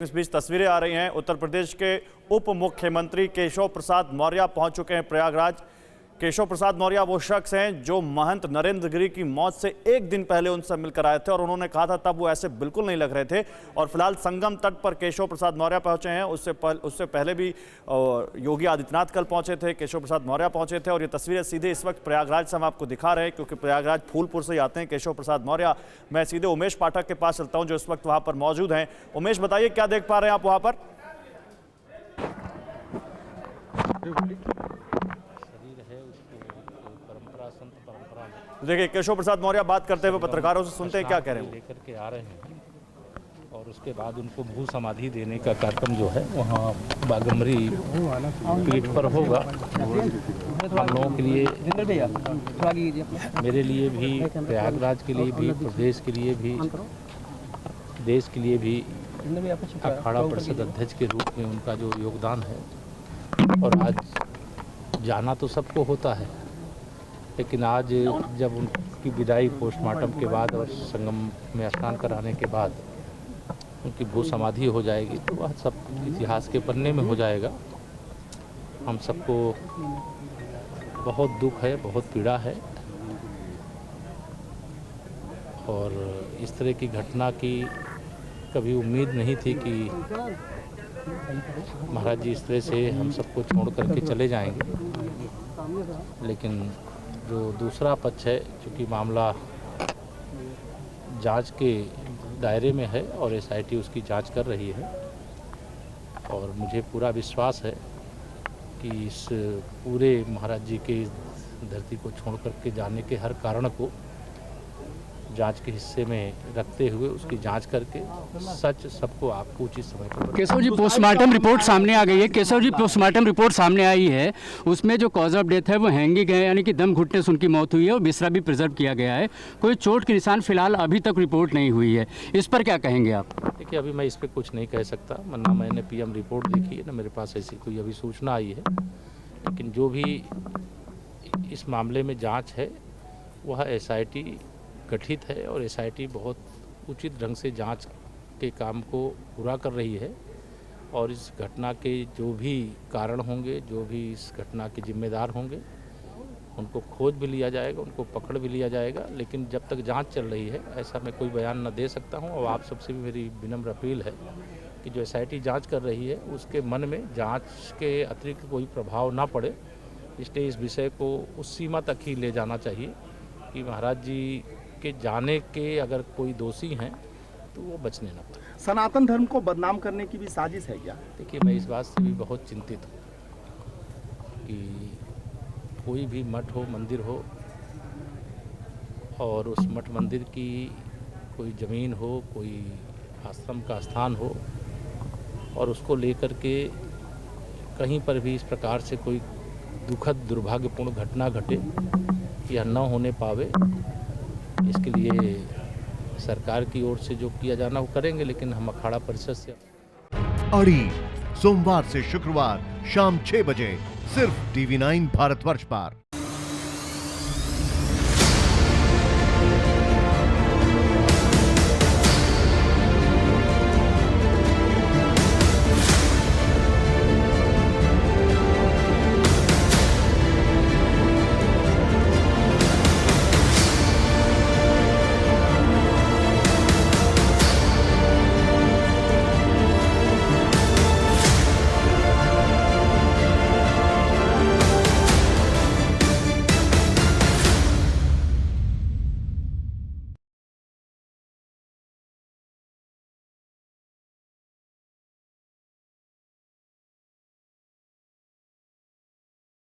इस बीच तस्वीरें आ रही हैं। उत्तर प्रदेश के उप मुख्यमंत्री केशव प्रसाद मौर्य पहुंच चुके हैं प्रयागराज। केशव प्रसाद मौर्य वो शख्स हैं जो महंत नरेंद्र गिरि की मौत से एक दिन पहले उनसे मिलकर आए थे और उन्होंने कहा था तब वो ऐसे बिल्कुल नहीं लग रहे थे। और फिलहाल संगम तट पर केशव प्रसाद मौर्य पहुंचे हैं। उससे पहले भी योगी आदित्यनाथ कल पहुंचे थे, केशव प्रसाद मौर्य पहुंचे थे। और ये तस्वीरें सीधे इस वक्त प्रयागराज से हम आपको दिखा रहे हैं, क्योंकि प्रयागराज फूलपुर से ही आते हैं केशव प्रसाद मौर्य। मैं सीधे उमेश पाठक के पास चलता हूँ जो इस वक्त वहाँ पर मौजूद हैं। उमेश, बताइए क्या देख पा रहे हैं आप वहाँ पर? देखिए, केशव प्रसाद मौर्य बात करते हुए पत्रकारों से सुनते हैं क्या कह रहे हैं। लेकर के आ रहे हैं और उसके बाद उनको भू समाधि देने का कार्यक्रम जो है वहाँ बागमरी पीठ पर होगा। हम लोगों के लिए, मेरे लिए भी, प्रयागराज के लिए भी, प्रदेश के लिए भी, देश के लिए भी अखाड़ा परिषद अध्यक्ष के रूप में उनका जो योगदान है, और आज जाना तो सबको होता है, लेकिन आज जब उनकी विदाई पोस्टमार्टम के बाद और संगम में स्नान कराने के बाद उनकी भू समाधि हो जाएगी तो वह सब इतिहास के पन्ने में हो जाएगा। हम सबको बहुत दुख है, बहुत पीड़ा है, और इस तरह की घटना की कभी उम्मीद नहीं थी कि महाराज जी इस तरह से हम सबको छोड़ करके चले जाएंगे। लेकिन जो दूसरा पक्ष है, चूँकि मामला जांच के दायरे में है और एसआईटी उसकी जांच कर रही है, और मुझे पूरा विश्वास है कि इस पूरे महाराज जी के धरती को छोड़ करके जाने के हर कारण को जांच के हिस्से में रखते हुए उसकी जांच करके सच सबको आपको उचित समय पर। केशव जी, पोस्टमार्टम रिपोर्ट सामने आ गई है। केशव जी, पोस्टमार्टम रिपोर्ट सामने आई है, उसमें जो कॉज ऑफ डेथ है वो हैंगिंग है, यानी कि दम घुटने से उनकी मौत हुई है और बिस्तरा भी प्रिजर्व किया गया है। कोई चोट के निशान फिलहाल अभी तक रिपोर्ट नहीं हुई है, इस पर क्या कहेंगे आप? देखिए, अभी मैं इस पर कुछ नहीं कह सकता, वरना मैंने पीएम रिपोर्ट देखी है ना, मेरे पास ऐसी कोई अभी सूचना आई है। लेकिन जो भी इस मामले में जाँच है वह एसआईटी गठित है, और एसआईटी बहुत उचित ढंग से जांच के काम को पूरा कर रही है। और इस घटना के जो भी कारण होंगे, जो भी इस घटना के जिम्मेदार होंगे, उनको खोज भी लिया जाएगा, उनको पकड़ भी लिया जाएगा। लेकिन जब तक जांच चल रही है ऐसा मैं कोई बयान न दे सकता हूं। और आप सबसे भी मेरी विनम्र अपील है कि जो एसआईटी जांच कर रही है उसके मन में जांच के अतिरिक्त कोई प्रभाव ना पड़े, इसलिए इस विषय को उस सीमा तक ही ले जाना चाहिए कि महाराज जी के जाने के अगर कोई दोषी हैं तो वो बचने ना पाए। सनातन धर्म को बदनाम करने की भी साजिश है क्या? देखिए, मैं इस बात से भी बहुत चिंतित हूँ कि कोई भी मठ हो, मंदिर हो, और उस मठ मंदिर की कोई ज़मीन हो, कोई आश्रम का स्थान हो, और उसको लेकर के कहीं पर भी इस प्रकार से कोई दुखद दुर्भाग्यपूर्ण घटना घटे या न होने पावे, इसके लिए सरकार की ओर से जो किया जाना वो करेंगे। लेकिन हम अखाड़ा परिषद से अड़ी सोमवार से शुक्रवार शाम 6 बजे सिर्फ TV9 भारतवर्ष पर।